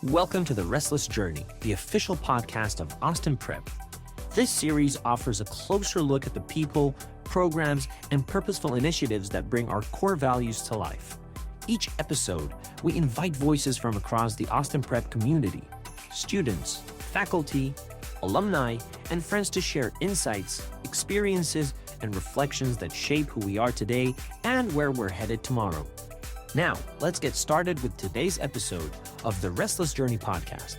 Welcome to the Restless Journey, the official podcast of Austin Prep. This series offers a closer look at the people, programs, and purposeful initiatives that bring our core values to life. Each episode, we invite voices from across the Austin Prep community, students, faculty, alumni, and friends to share insights, experiences, and reflections that shape who we are today and where we're headed tomorrow. Now, let's get started with today's episode of the Restless Journey podcast.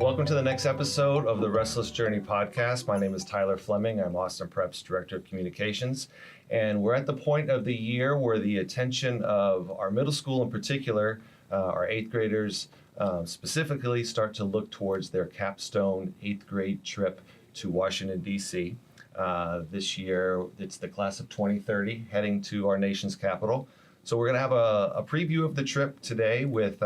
Welcome to the next episode of the Restless Journey podcast. My name is Tyler Fleming. I'm Austin Prep's Director of Communications. And we're at the point of the year where the attention of our middle school in particular, our eighth graders specifically, start to look towards their capstone eighth grade trip to Washington, D.C. This year, it's the class of 2030 heading to our nation's capital. So we're going to have a preview of the trip today with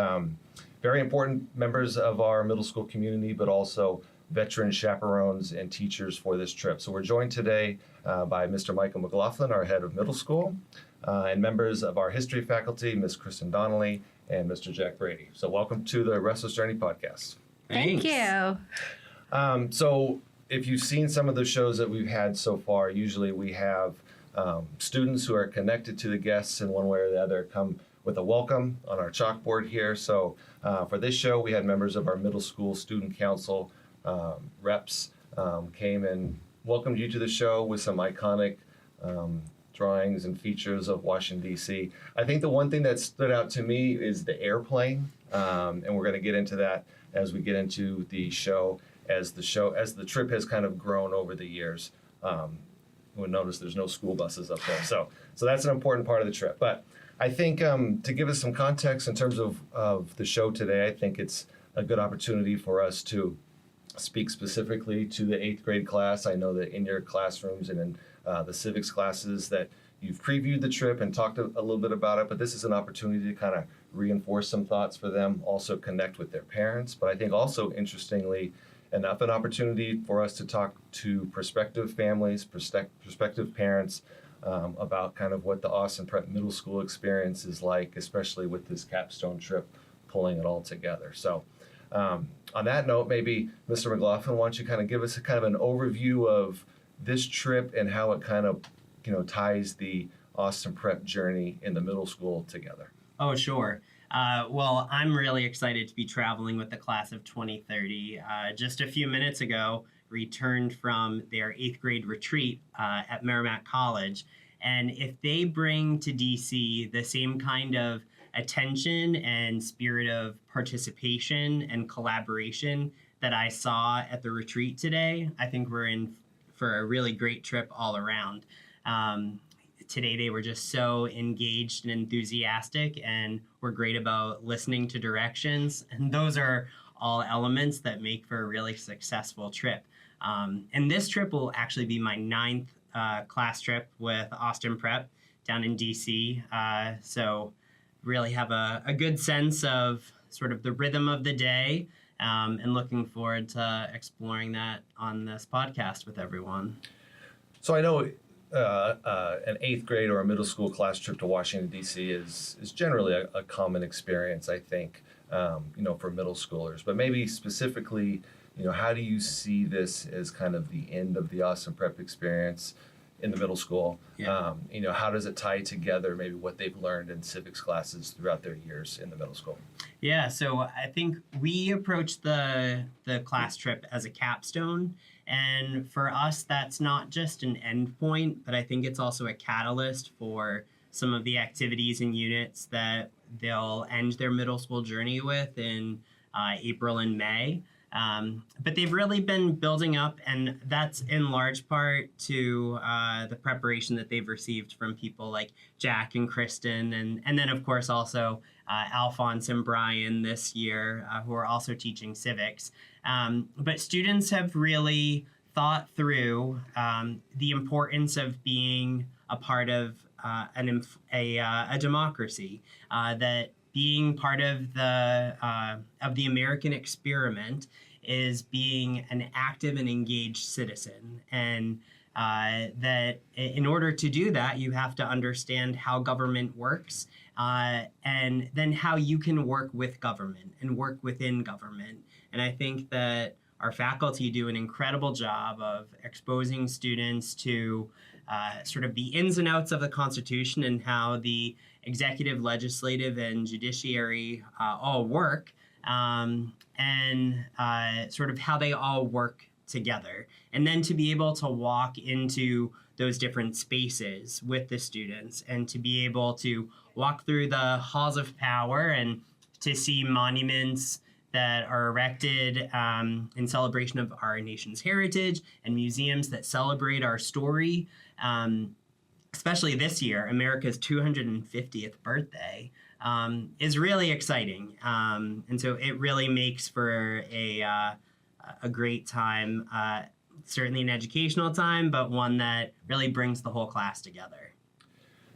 very important members of our middle school community, but also veteran chaperones and teachers for this trip. So we're joined today by Mr. Michael McLaughlin, our head of middle school, and members of our history faculty, Ms. Kristen Donnelly and Mr. Jack Brady. So welcome to the Restless Journey podcast. Thank you. So if you've seen some of the shows that we've had so far, usually we have students who are connected to the guests in one way or the other come with a welcome on our chalkboard here. So for this show, we had members of our middle school student council reps came and welcomed you to the show with some iconic drawings and features of Washington, D.C. I think the one thing that stood out to me is the airplane, and we're going to get into that as we get into the show. As the trip has kind of grown over the years, you'll notice there's no school buses up there. So that's an important part of the trip. But I think to give us some context in terms of the show today, I think it's a good opportunity for us to speak specifically to the eighth grade class. I know that in your classrooms and in the civics classes that you've previewed the trip and talked a little bit about it, but this is an opportunity to kind of reinforce some thoughts for them, also connect with their parents. But I think also, interestingly enough, an opportunity for us to talk to prospective families, prospective parents about kind of what the Austin Prep middle school experience is like, especially with this capstone trip, pulling it all together. So on that note, maybe Mr. McLaughlin, why don't you kind of give us a kind of an overview of this trip and how it kind of, ties the Austin Prep journey in the middle school together? Oh, sure. Well, I'm really excited to be traveling with the class of 2030. Just a few minutes ago, returned from their eighth grade retreat at Merrimack College. And if they bring to DC the same kind of attention and spirit of participation and collaboration that I saw at the retreat today, I think we're in for a really great trip all around. Today, they were just so engaged and enthusiastic and were great about listening to directions. And those are all elements that make for a really successful trip. And this trip will actually be my 9th class trip with Austin Prep down in DC. So really have a good sense of sort of the rhythm of the day and looking forward to exploring that on this podcast with everyone. So I know an eighth grade or a middle school class trip to Washington, D.C. is generally a common experience, I think, for middle schoolers. But maybe specifically, how do you see this as kind of the end of the Austin Prep experience in the middle school? Yeah. How does it tie together maybe what they've learned in civics classes throughout their years in the middle school? Yeah, so I think we approached the class trip as a capstone. And for us, that's not just an endpoint, but I think it's also a catalyst for some of the activities and units that they'll end their middle school journey with in April and May. But they've really been building up, and that's in large part to the preparation that they've received from people like Jack and Kristen, and then, of course, also Alphonse and Brian this year, who are also teaching civics. But students have really thought through the importance of being a part of a democracy, that being part of the American experiment is being an active and engaged citizen. And that in order to do that, you have to understand how government works, and then how you can work with government and work within government. And I think that our faculty do an incredible job of exposing students to sort of the ins and outs of the Constitution and how the executive, legislative, and judiciary all work, and sort of how they all work together. And then to be able to walk into those different spaces with the students and to be able to walk through the halls of power and to see monuments that are erected in celebration of our nation's heritage and museums that celebrate our story. Especially this year, America's 250th birthday, is really exciting. And so it really makes for a great time, certainly an educational time, but one that really brings the whole class together.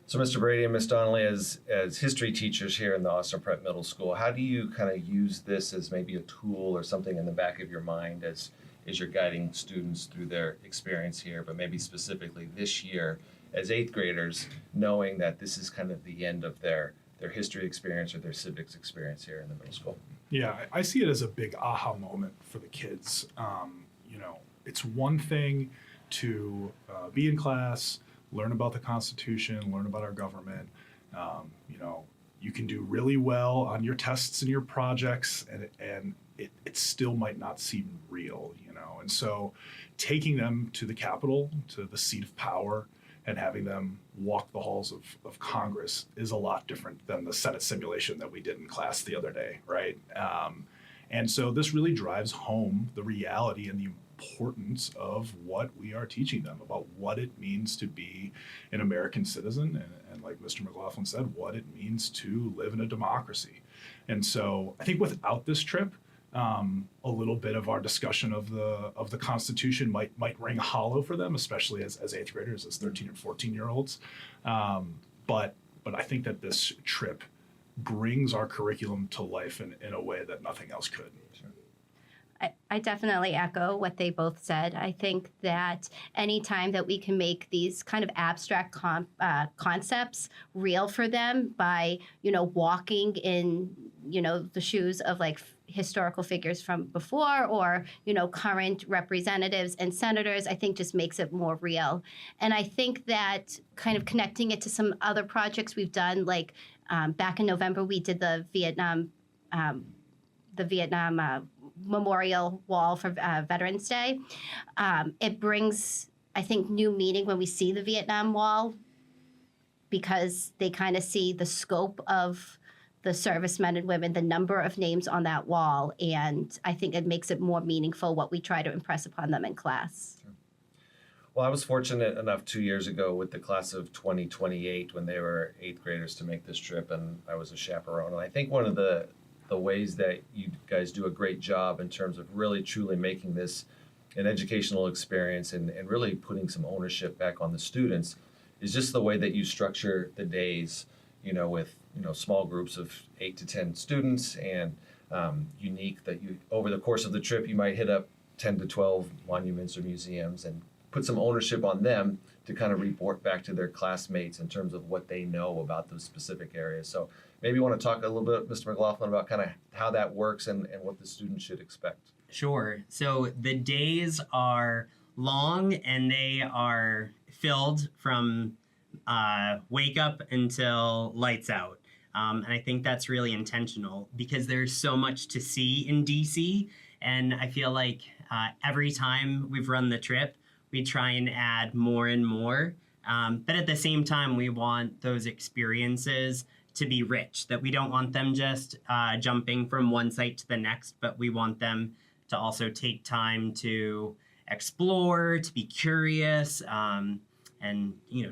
So, Mr. Brady and Ms. Donnelly, as history teachers here in the Austin Prep Middle School, how do you kind of use this as maybe a tool or something in the back of your mind as you're guiding students through their experience here, but maybe specifically this year as eighth graders, knowing that this is kind of the end of their history experience or their civics experience here in the middle school? Yeah, I see it as a big aha moment for the kids. It's one thing to be in class, learn about the Constitution, learn about our government. You can do really well on your tests and your projects, and it still might not seem real, And so taking them to the Capitol, to the seat of power, and having them walk the halls of Congress is a lot different than the Senate simulation that we did in class the other day, right? And so this really drives home the reality and the importance of what we are teaching them about what it means to be an American citizen, and like Mr. McLaughlin said, what it means to live in a democracy. And so I think without this trip, a little bit of our discussion of the Constitution might ring hollow for them, especially as eighth graders, as 13 and 14-year-olds. But I think that this trip brings our curriculum to life in a way that nothing else could. I definitely echo what they both said. I think that any time that we can make these kind of abstract concepts real for them by, walking in, the shoes of like historical figures from before or, current representatives and senators, I think just makes it more real. And I think that kind of connecting it to some other projects we've done, like back in November, we did the Vietnam Memorial Wall for Veterans Day. It brings, I think, new meaning when we see the Vietnam Wall because they kind of see the scope of the servicemen and women, the number of names on that wall, and I think it makes it more meaningful what we try to impress upon them in class. Sure. Well, I was fortunate enough 2 years ago with the class of 2028 when they were eighth graders to make this trip, and I was a chaperone. And I think one of the ways that you guys do a great job in terms of really truly making this an educational experience and really putting some ownership back on the students is just the way that you structure the days, with small groups of 8 to 10 students, and unique that you over the course of the trip you might hit up 10 to 12 monuments or museums and put some ownership on them to kind of report back to their classmates in terms of what they know about those specific areas. So maybe you want to talk a little bit, Mr. McLaughlin, about kind of how that works and what the students should expect. Sure. So the days are long and they are filled from wake up until lights out. And I think that's really intentional because there's so much to see in DC. And I feel like every time we've run the trip, we try and add more and more. But at the same time, we want those experiences to be rich, that we don't want them just jumping from one site to the next, but we want them to also take time to explore, to be curious, and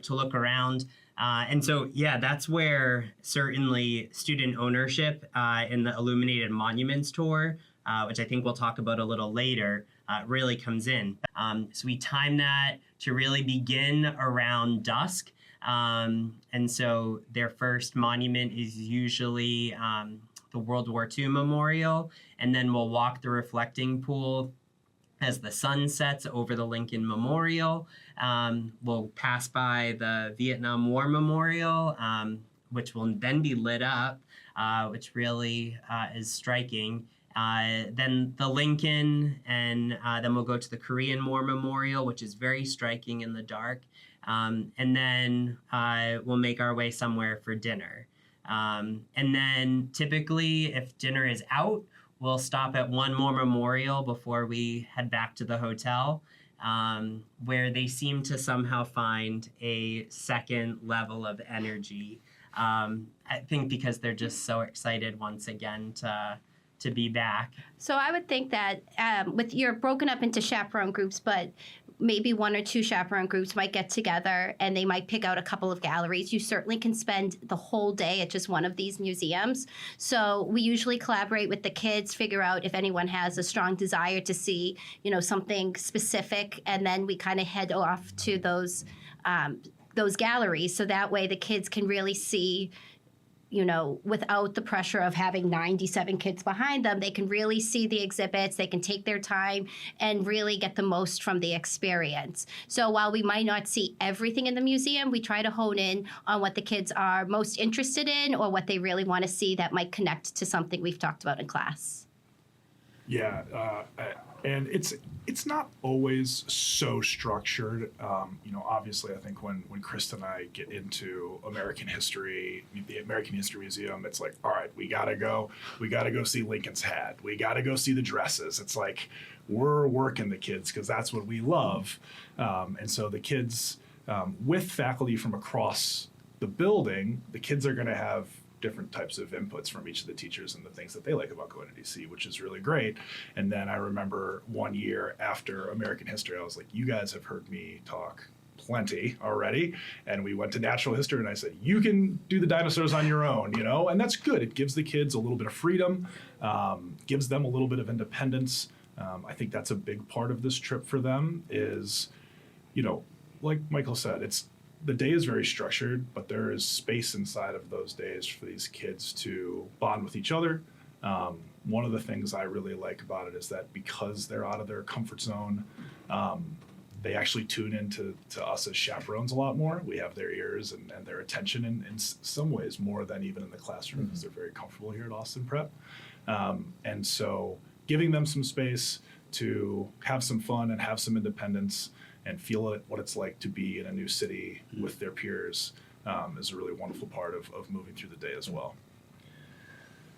to look around. And so, that's where certainly student ownership in the Illuminated Monuments Tour, which I think we'll talk about a little later, really comes in. So we time that to really begin around dusk. And so their first monument is usually the World War II Memorial, and then we'll walk the reflecting pool as the sun sets over the Lincoln Memorial. We'll pass by the Vietnam War Memorial, which will then be lit up, which really is striking. Then the Lincoln, and then we'll go to the Korean War Memorial, which is very striking in the dark. And then we'll make our way somewhere for dinner. And then typically, if dinner is out, we'll stop at one more memorial before we head back to the hotel, where they seem to somehow find a second level of energy. I think because they're just so excited once again to be back. So I would think that with you're broken up into chaperone groups, but maybe one or two chaperone groups might get together and they might pick out a couple of galleries. You certainly can spend the whole day at just one of these museums. So we usually collaborate with the kids, figure out if anyone has a strong desire to see, something specific, and then we kind of head off to those galleries. So that way the kids can really see, without the pressure of having 97 kids behind them, they can really see the exhibits, they can take their time and really get the most from the experience. So while we might not see everything in the museum, we try to hone in on what the kids are most interested in or what they really want to see that might connect to something we've talked about in class. Yeah, and it's not always so structured. Obviously, I think when Kristen and I get into American history, the American History Museum, it's like, all right, we gotta go see Lincoln's hat. We gotta go see the dresses. It's like we're working the kids because that's what we love. And so the kids, with faculty from across the building, the kids are gonna have different types of inputs from each of the teachers and the things that they like about going to DC, which is really great. And then I remember one year after American history, I was like, you guys have heard me talk plenty already. And we went to natural history and I said, you can do the dinosaurs on your own, and that's good. It gives the kids a little bit of freedom, gives them a little bit of independence. I think that's a big part of this trip for them is, like Michael said, the day is very structured, but there is space inside of those days for these kids to bond with each other. One of the things I really like about it is that because they're out of their comfort zone, they actually tune into us as chaperones a lot more. We have their ears and their attention in some ways more than even in the classroom because they're very comfortable here at Austin Prep. And so giving them some space to have some fun and have some independence and feel what it's like to be in a new city with their peers is a really wonderful part of moving through the day as well.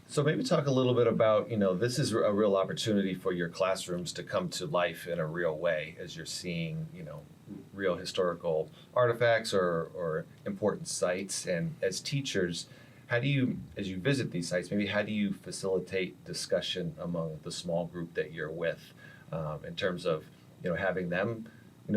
So maybe talk a little bit about, this is a real opportunity for your classrooms to come to life in a real way as you're seeing, real historical artifacts or important sites. And as teachers, how do you, as you visit these sites, maybe how do you facilitate discussion among the small group that you're with in terms of, having them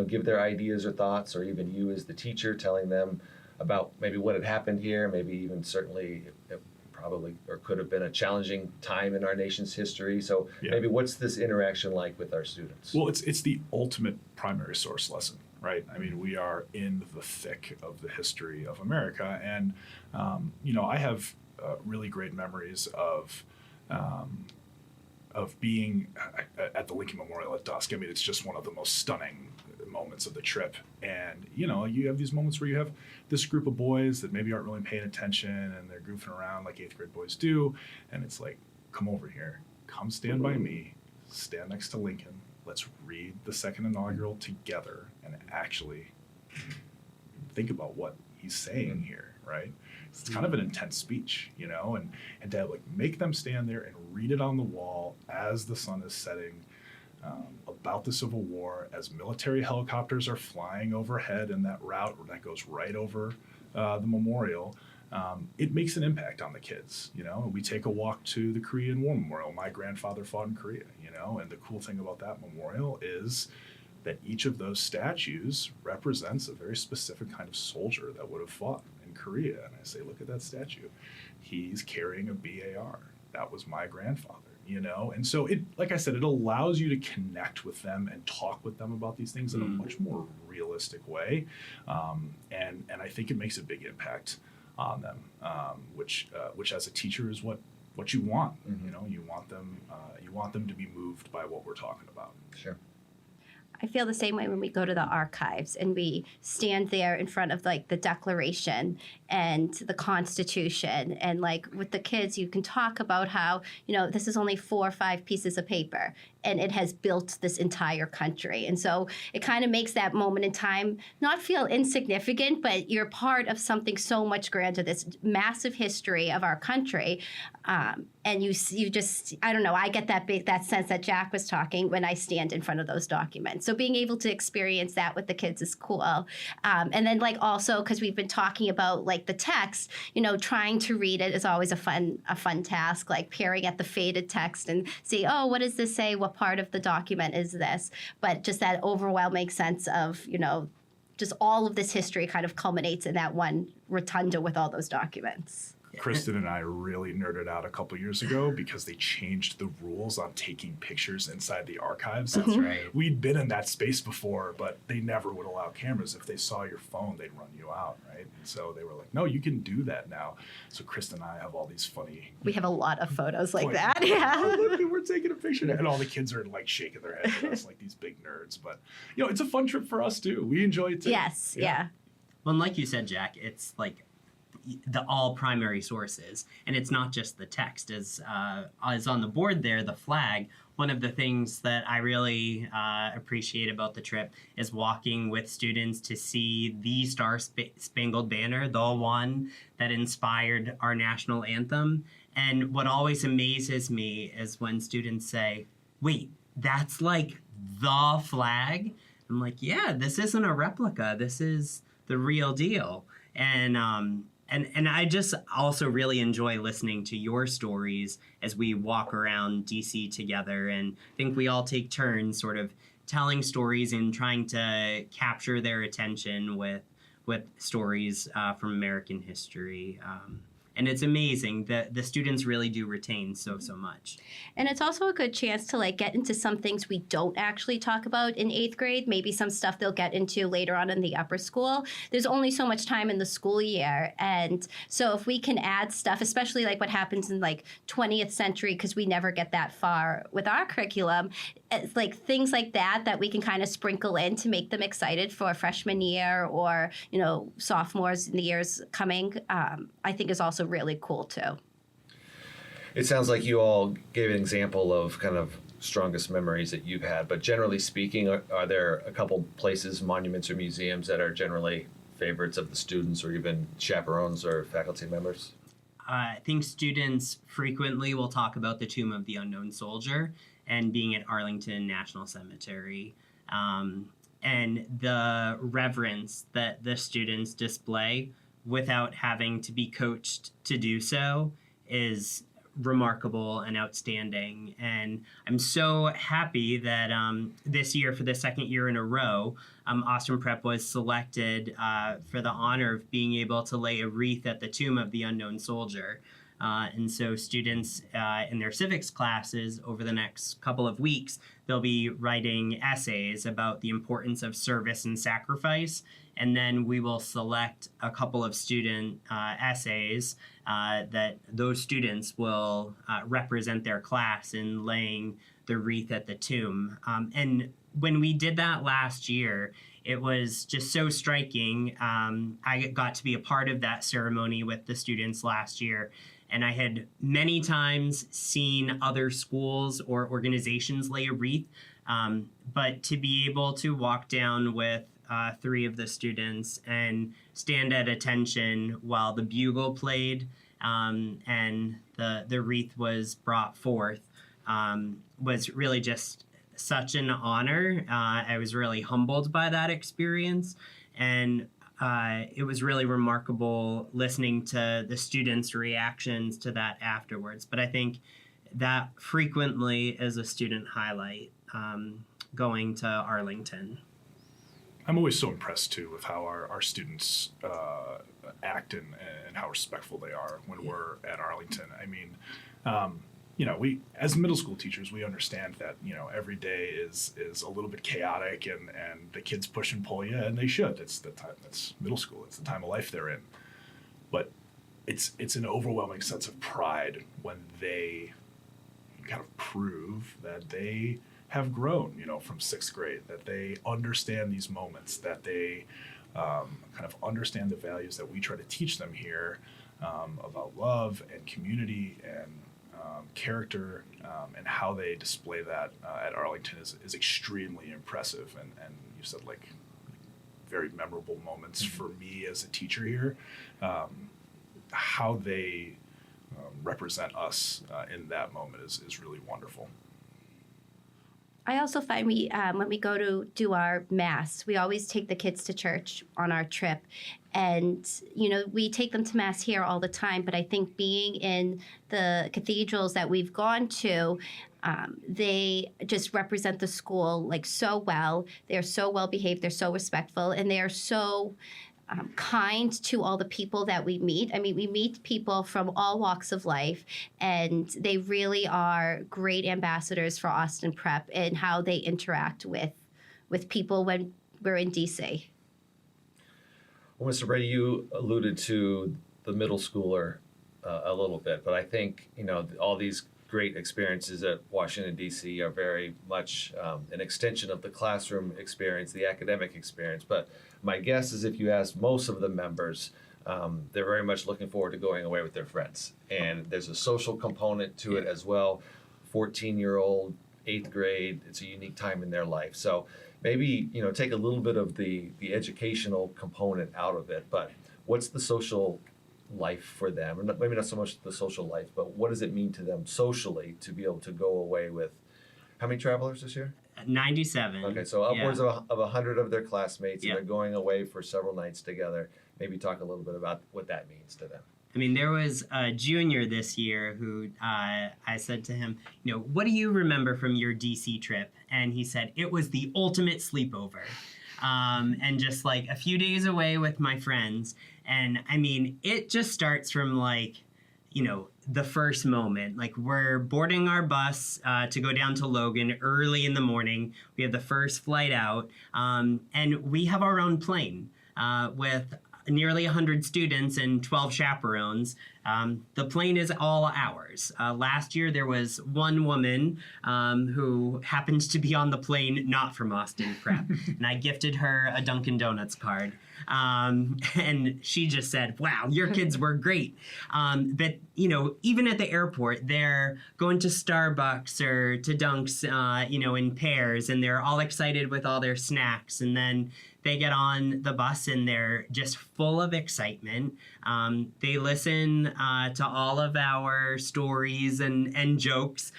give their ideas or thoughts, or even you as the teacher telling them about maybe what had happened here, maybe even certainly it probably or could have been a challenging time in our nation's history. So maybe what's this interaction like with our students? Well, it's the ultimate primary source lesson, right? I mean, we are in the thick of the history of America, and I have really great memories of being at the Lincoln Memorial at dusk. I mean, it's just one of the most stunning moments of the trip. And, you have these moments where you have this group of boys that maybe aren't really paying attention and they're goofing around like 8th grade boys do. And it's like, come over here, come stand by me, stand next to Lincoln. Let's read the second inaugural together and actually think about what he's saying here, right? It's kind of an intense speech, and to make them stand there and read it on the wall as the sun is setting about the Civil War, as military helicopters are flying overhead in that route that goes right over the memorial. It makes an impact on the kids, We take a walk to the Korean War Memorial. My grandfather fought in Korea, and the cool thing about that memorial is that each of those statues represents a very specific kind of soldier that would have fought in Korea. And I say, look at that statue. He's carrying a BAR. That was my grandfather, And so it, like I said, it allows you to connect with them and talk with them about these things in a much more realistic way. And I think it makes a big impact on them, which as a teacher is what you want. You want them to be moved by what we're talking about. Sure. I feel the same way when we go to the archives and we stand there in front of like the Declaration and the Constitution, and like with the kids you can talk about how, you know, this is only 4 or 5 pieces of paper and it has built this entire country. And so it kind of makes that moment in time not feel insignificant, but you're part of something so much grander, this massive history of our country. And you just, I don't know, I get that sense that Jack was talking when I stand in front of those documents. So being able to experience that with the kids is cool. And then like also, because we've been talking about like the text, you know, trying to read it is always a fun task, like peering at the faded text and see, oh, what does this say? What part of the document is this? But just that overwhelming sense of, you know, just all of this history kind of culminates in that one rotunda with all those documents. Kristen and I really nerded out a couple years ago because they changed the rules on taking pictures inside the archives. That's right. We'd been in that space before, but they never would allow cameras. If they saw your phone, they'd run you out, right? And so they were like, no, you can do that now. So Kristen and I have all these funny... We have a lot of photos like that. Oh, Yeah. look, we're taking a picture. And all the kids are like shaking their heads at us like these big nerds. But, you know, it's a fun trip for us too. We enjoy it too. Yes, yeah. Well, and like you said, Jack, it's like the all primary sources, and it's not just the text. As on the board there, the flag. One of the things that I really appreciate about the trip is walking with students to see the Star-Spangled Banner, the one that inspired our national anthem. And what always amazes me is when students say, "Wait, that's like the flag?" I'm like, "Yeah, this isn't a replica. This is the real deal." And I just also really enjoy listening to your stories as we walk around DC together, and I think we all take turns sort of telling stories and trying to capture their attention with stories from American history. And it's amazing that the students really do retain so much. And it's also a good chance to like get into some things we don't actually talk about in 8th grade, maybe some stuff they'll get into later on in the upper school. There's only so much time in the school year. And so if we can add stuff, especially like what happens in like 20th century, because we never get that far with our curriculum, it's like things like that we can kind of sprinkle in to make them excited for freshman year or, you know, sophomores in the years coming, I think is also really cool too. It sounds like you all gave an example of kind of strongest memories that you've had, but generally speaking, are there a couple places, monuments or museums that are generally favorites of the students or even chaperones or faculty members? I think students frequently will talk about the Tomb of the Unknown Soldier and being at Arlington National Cemetery. And the reverence that the students display without having to be coached to do so is remarkable and outstanding. And I'm so happy that this year, for the second year in a row, Austin Prep was selected for the honor of being able to lay a wreath at the Tomb of the Unknown Soldier. And so students in their civics classes over the next couple of weeks, they'll be writing essays about the importance of service and sacrifice. And then we will select a couple of student essays that those students will represent their class in laying the wreath at the tomb. And when we did that last year, it was just so striking. I got to be a part of that ceremony with the students last year. And I had many times seen other schools or organizations lay a wreath. But to be able to walk down with 3 of the students and stand at attention while the bugle played and the wreath was brought forth was really just such an honor. I was really humbled by that experience. And it was really remarkable listening to the students' reactions to that afterwards. But I think that frequently is a student highlight going to Arlington. I'm always so impressed, too, with how our students act and how respectful they are when we're at Arlington. I mean, you know, we, as middle school teachers, we understand that, you know, every day is a little bit chaotic and the kids push and pull you, and they should. It's the time, that's middle school. It's the time of life they're in. But it's an overwhelming sense of pride when they kind of prove that they have grown, from sixth grade, that they understand these moments, that they kind of understand the values that we try to teach them here about love and community and character, and how they display that at Arlington is extremely impressive. And you said very memorable moments for me as a teacher here. How they represent us in that moment is really wonderful. I also find when we go to do our mass, we always take the kids to church on our trip. And, we take them to mass here all the time. But I think being in the cathedrals that we've gone to, they just represent the school so well. They're so well behaved. They're so respectful. And they're so kind to all the people that we meet. I mean, we meet people from all walks of life, and they really are great ambassadors for Austin Prep and how they interact with people when we're in DC. Well, Mr. Brady, you alluded to the middle schooler a little bit, but I think, all these great experiences at Washington, D.C. are very much an extension of the classroom experience, the academic experience. But my guess is if you ask most of the members, they're very much looking forward to going away with their friends. And there's a social component to it as well. 14-year-old, 8th grade, it's a unique time in their life. So maybe, take a little bit of the educational component out of it, but what's the social life for them? Or maybe not so much the social life, but what does it mean to them socially to be able to go away with, how many travelers this year? 97. Okay, so upwards of 100 of their classmates, and they're going away for several nights together. Maybe talk a little bit about what that means to them. I mean, there was a junior this year who I said to him, what do you remember from your DC trip? And he said, it was the ultimate sleepover. And just a few days away with my friends. And I mean, it just starts from the first moment. We're boarding our bus to go down to Logan early in the morning. We have the first flight out, and we have our own plane with nearly 100 students and 12 chaperones. The plane is all ours. Last year, there was one woman who happened to be on the plane not from Austin Prep, and I gifted her a Dunkin' Donuts card. And she just said, wow, your kids were great. But, even at the airport, they're going to Starbucks or to Dunks, in pairs, and they're all excited with all their snacks. And then they get on the bus and they're just full of excitement. They listen to all of our stories and jokes,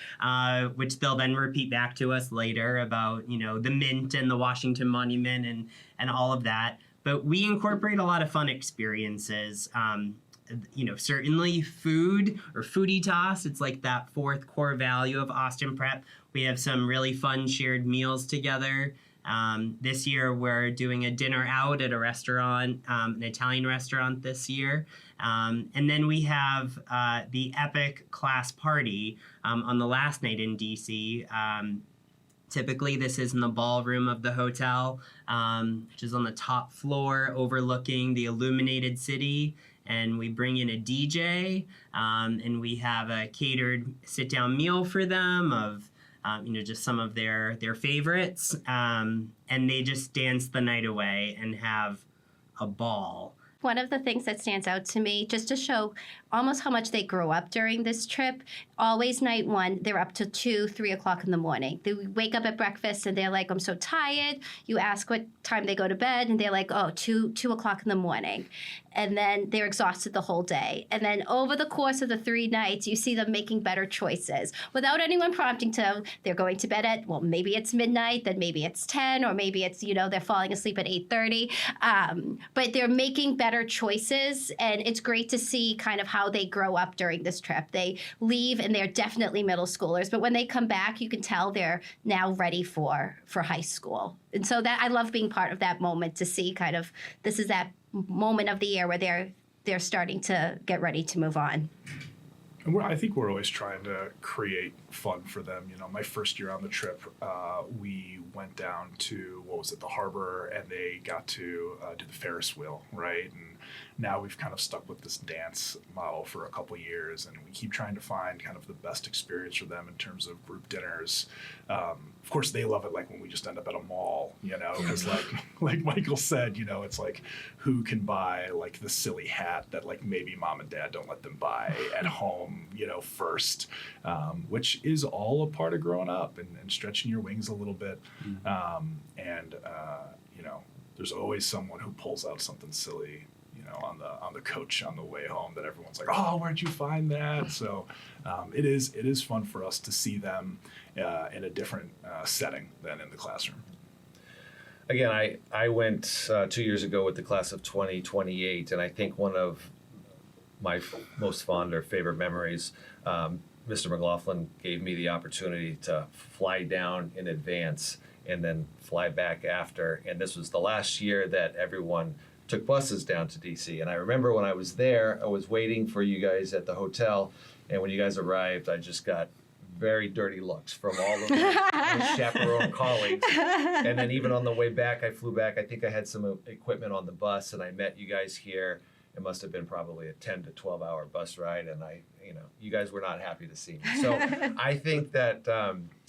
which they'll then repeat back to us later about, the Mint and the Washington Monument and all of that. But we incorporate a lot of fun experiences. Certainly food or foodie-tas. It's that fourth core value of Austin Prep. We have some really fun shared meals together. This year, we're doing a dinner out at a restaurant, an Italian restaurant this year. And then we have the epic class party on the last night in DC. Typically, this is in the ballroom of the hotel, which is on the top floor overlooking the illuminated city. And we bring in a DJ, and we have a catered sit-down meal for them of just some of their favorites. And they just dance the night away and have a ball. One of the things that stands out to me, just to show almost how much they grow up during this trip, always night one, they're up to 2, 3 o'clock in the morning. They wake up at breakfast and they're like, I'm so tired. You ask what time they go to bed and they're like, 2 o'clock in the morning. And then they're exhausted the whole day. And then over the course of the 3 nights, you see them making better choices without anyone prompting to. They're going to bed at, maybe it's midnight, then maybe it's 10, or maybe it's, they're falling asleep at 8:30. But they're making better choices. And it's great to see kind of how they grow up during this trip. They leave and they're definitely middle schoolers. But when they come back, you can tell they're now ready for high school. And so that I love being part of that moment to see kind of this is that moment of the year where they're starting to get ready to move on. And I think we're always trying to create fun for them. My first year on the trip, we went down to, the harbor, and they got to do the Ferris wheel, right? And now we've kind of stuck with this dance model for a couple years, and we keep trying to find kind of the best experience for them in terms of group dinners. Of course, they love it like when we just end up at a mall, because like Michael said, it's like who can buy like the silly hat that like maybe mom and dad don't let them buy at home, first, which is all a part of growing up and stretching your wings a little bit. There's always someone who pulls out something silly, on the coach on the way home that everyone's like, oh, where'd you find that? So it is fun for us to see them in a different setting than in the classroom. Again, I went 2 years ago with the class of 2028, and I think one of my most fond or favorite memories, Mr. McLaughlin gave me the opportunity to fly down in advance and then fly back after. And this was the last year that everyone took buses down to DC. And I remember when I was there, I was waiting for you guys at the hotel. And when you guys arrived, I just got very dirty looks from all of my chaperone colleagues. And then even on the way back, I flew back. I think I had some equipment on the bus, and I met you guys here. It must have been probably a 10 to 12 hour bus ride. And you guys were not happy to see me. So I think that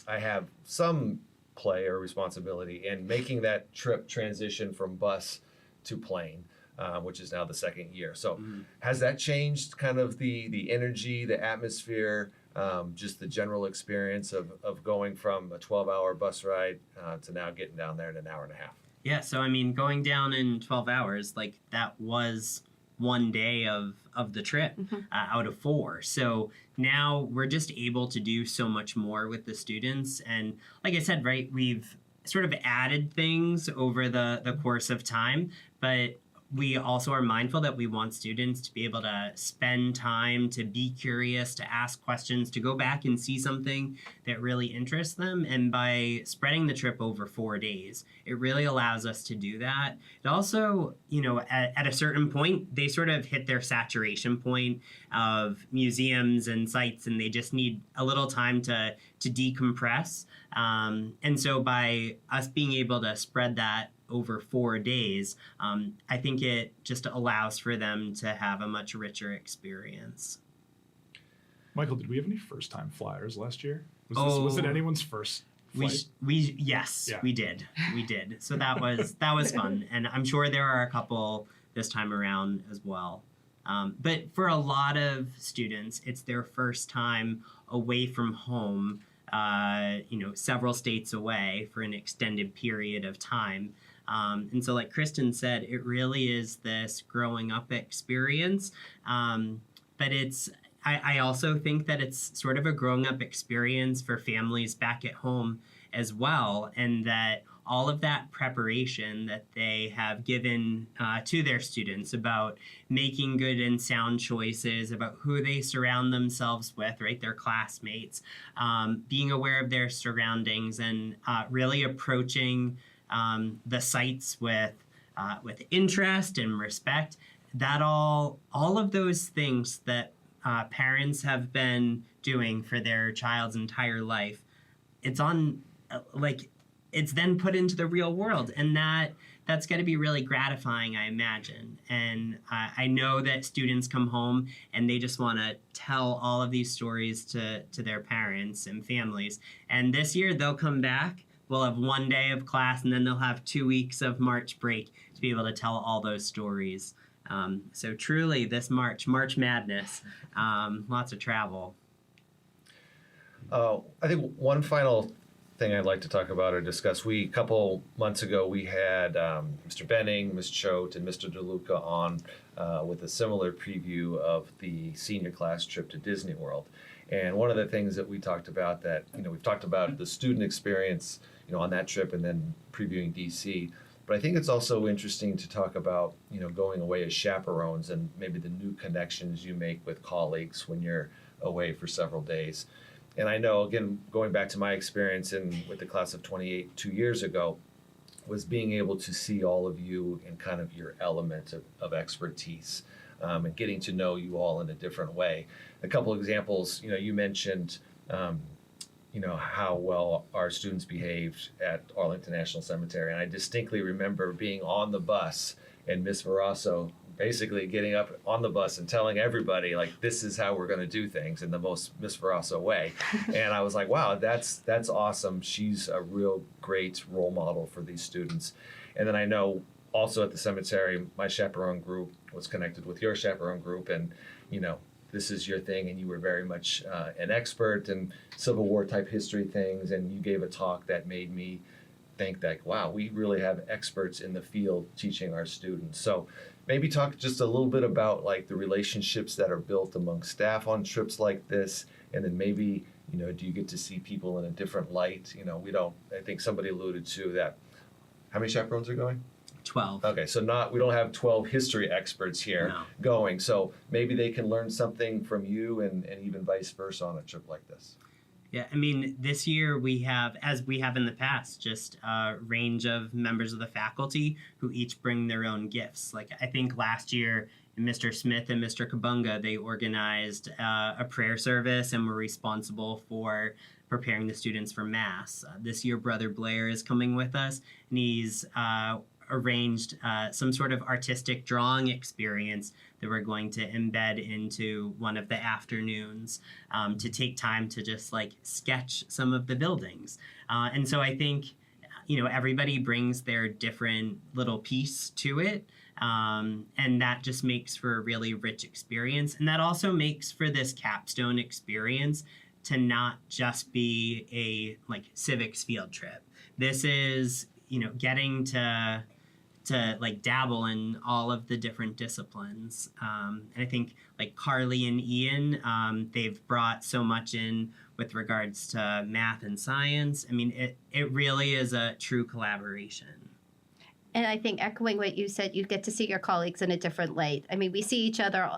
I have some play or responsibility in making that trip transition from bus to plane, which is now the second year. So has that changed kind of the energy, the atmosphere, just the general experience of going from a 12-hour bus ride to now getting down there in an hour and a half? Yeah, so going down in 12 hours, like that was one day of the trip out of 4. So now we're just able to do so much more with the students. And like I said, right, we've sort of added things over the course of time, but we also are mindful that we want students to be able to spend time, to be curious, to ask questions, to go back and see something that really interests them. And by spreading the trip over 4 days, it really allows us to do that. It also, at a certain point, they sort of hit their saturation point of museums and sites, and they just need a little time to decompress. And so by us being able to spread that over 4 days, I think it just allows for them to have a much richer experience. Michael, did we have any first-time flyers last year? Was it anyone's first flight? Yes, Yeah. we did. So that was fun, and I'm sure there are a couple this time around as well. But for a lot of students, it's their first time away from home, several states away for an extended period of time. And so like Kristen said, it really is this growing up experience. But I also think that it's sort of a growing up experience for families back at home as well. And that all of that preparation that they have given to their students about making good and sound choices, about who they surround themselves with, right, their classmates, being aware of their surroundings, and really approaching the sites with interest and respect, that all of those things that parents have been doing for their child's entire life, it's then put into the real world, and that's going to be really gratifying, I imagine. And I know that students come home and they just want to tell all of these stories to their parents and families. And this year they'll come back. We'll have 1 day of class, and then they'll have 2 weeks of March break to be able to tell all those stories. So truly, this March Madness, lots of travel. I think one final thing I'd like to talk about or discuss. A couple months ago, we had Mr. Benning, Ms. Choate, and Mr. DeLuca on with a similar preview of the senior class trip to Disney World. And one of the things that we talked about we've talked about the student experience, on that trip and then previewing DC. But I think it's also interesting to talk about, going away as chaperones and maybe the new connections you make with colleagues when you're away for several days. And I know, again, going back to my experience with the class of 28 2 years ago, was being able to see all of you in kind of your element of expertise and getting to know you all in a different way. A couple examples, you mentioned, how well our students behaved at Arlington National Cemetery. And I distinctly remember being on the bus and Miss Verasso basically getting up on the bus and telling everybody, like, this is how we're going to do things in the most Miss Verasso way. And I was like, wow, that's awesome. She's a real great role model for these students. And then I know also at the cemetery, my chaperone group was connected with your chaperone group, and, you know, this is your thing, and you were very much an expert in Civil War type history things, and you gave a talk that made me think that, wow, we really have experts in the field teaching our students. So maybe talk just a little bit about like the relationships that are built among staff on trips like this, and then maybe, you know, do you get to see people in a different light? You know, I think somebody alluded to that. How many chaperones are going? 12. Okay, so we don't have 12 history experts here No. going, so maybe they can learn something from you and even vice versa on a trip like this. Yeah, I mean, this year we have, as we have in the past, just a range of members of the faculty who each bring their own gifts. Like, I think last year, Mr. Smith and Mr. Kabunga, they organized a prayer service and were responsible for preparing the students for Mass. This year, Brother Blair is coming with us, and he's arranged some sort of artistic drawing experience that we're going to embed into one of the afternoons to take time to just like sketch some of the buildings. And so I think, you know, everybody brings their different little piece to it. And that just makes for a really rich experience. And that also makes for this capstone experience to not just be a like civics field trip. This is, you know, getting to like dabble in all of the different disciplines. And I think like Carly and Ian, they've brought so much in with regards to math and science. I mean, it really is a true collaboration. And I think echoing what you said, you get to see your colleagues in a different light. I mean, we see each other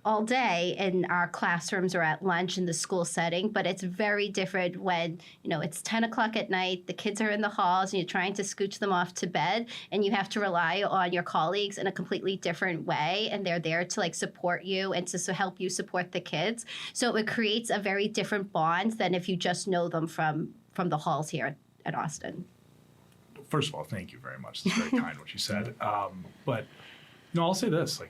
all day in our classrooms or at lunch in the school setting, but it's very different when, you know, it's 10 o'clock at night, the kids are in the halls, and you're trying to scooch them off to bed, and you have to rely on your colleagues in a completely different way, and they're there to like support you and to help you support the kids. So it creates a very different bond than if you just know them from the halls here at Austin. First of all, thank you very much. It's very kind what you said. But, you know, I'll say this, like,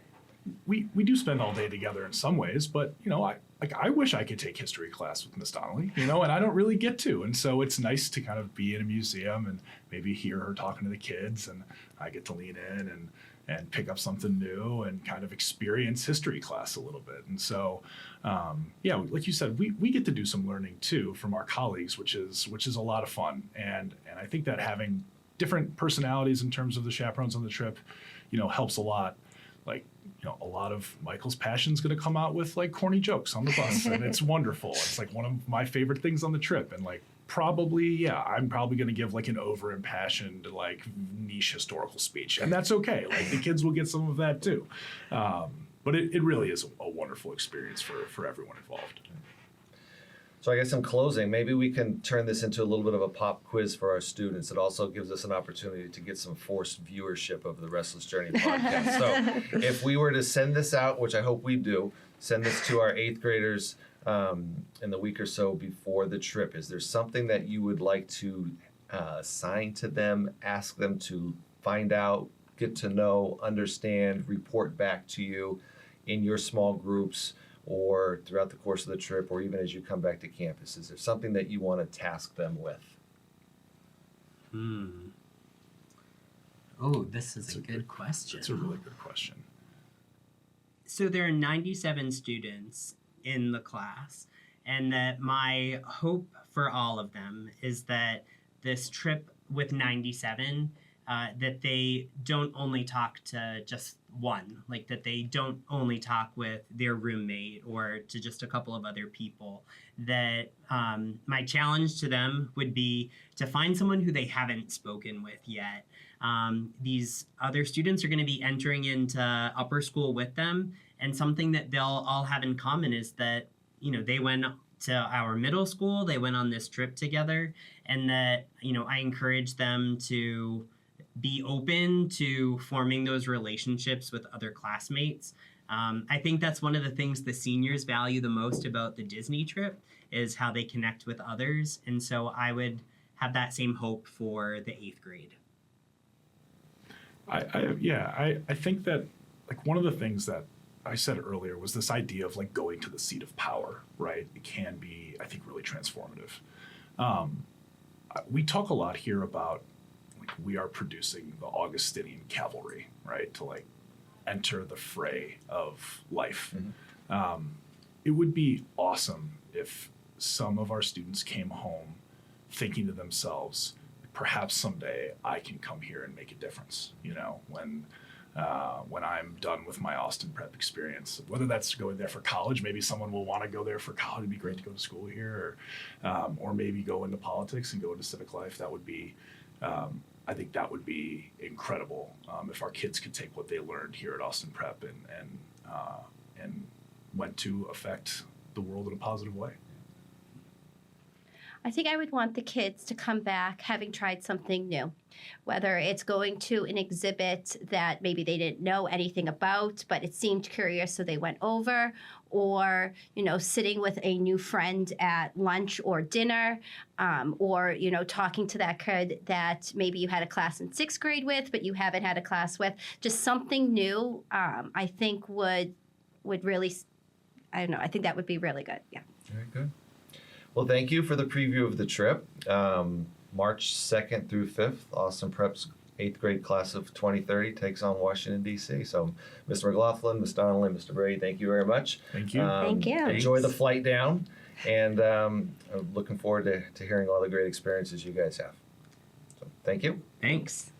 we do spend all day together in some ways, but, you know, I wish I could take history class with Miss Donnelly, you know, and I don't really get to. And so it's nice to kind of be in a museum and maybe hear her talking to the kids, and I get to lean in and pick up something new and kind of experience history class a little bit. And so, yeah, like you said, we get to do some learning too from our colleagues, which is a lot of fun. And I think that having different personalities in terms of the chaperones on the trip, you know, helps a lot. Like, you know, a lot of Michael's passion's going to come out with like corny jokes on the bus, and it's wonderful. It's like one of my favorite things on the trip. And like, I'm probably going to give like an over impassioned, like niche historical speech, and that's okay. Like the kids will get some of that too. But it really is a wonderful experience for everyone involved. So I guess in closing, maybe we can turn this into a little bit of a pop quiz for our students. It also gives us an opportunity to get some forced viewership of the Restless Journey podcast. So if we were to send this out, which I hope we do, send this to our 8th graders in the week or so before the trip, is there something that you would like to assign to them, ask them to find out, get to know, understand, report back to you in your small groups, or throughout the course of the trip, or even as you come back to campus? Is there something that you want to task them with? Oh, this is a good question. It's a really good question. So there are 97 students in the class, and that my hope for all of them is that this trip with 97, that they don't only talk to just one, like that they don't only talk with their roommate or to just a couple of other people. That my challenge to them would be to find someone who they haven't spoken with yet. These other students are going to be entering into upper school with them, and something that they'll all have in common is that, you know, they went to our middle school, they went on this trip together, and that, you know, I encourage them to be open to forming those relationships with other classmates. I think that's one of the things the seniors value the most about the Disney trip, is how they connect with others. And so I would have that same hope for the 8th grade. I think that like one of the things that I said earlier was this idea of like going to the seat of power, right? It can be, I think, really transformative. We talk a lot here about like we are producing the Augustinian cavalry, right? To like enter the fray of life. It would be awesome if some of our students came home thinking to themselves, perhaps someday I can come here and make a difference, you know, when I'm done with my Austin Prep experience, whether that's going there for college, maybe someone will want to go there for college. It'd be great to go to school here, or maybe go into politics and go into civic life. That would be, I think that would be incredible if our kids could take what they learned here at Austin Prep and went to affect the world in a positive way. I think I would want the kids to come back having tried something new, whether it's going to an exhibit that maybe they didn't know anything about, but it seemed curious, so they went over, or, you know, sitting with a new friend at lunch or dinner, or, you know, talking to that kid that maybe you had a class in 6th grade with, but you haven't had a class with. Just something new, I think would really, I don't know, I think that would be really good. Yeah. Very good. Well, thank you for the preview of the trip. March 2nd through 5th, Austin Prep's 8th grade class of 2030 takes on Washington, D.C. So, Mr. McLaughlin, Ms. Donnelly, Mr. Brady, thank you very much. Thank you. Thank you. Enjoy the flight down, and I'm looking forward to hearing all the great experiences you guys have. So, thank you. Thanks.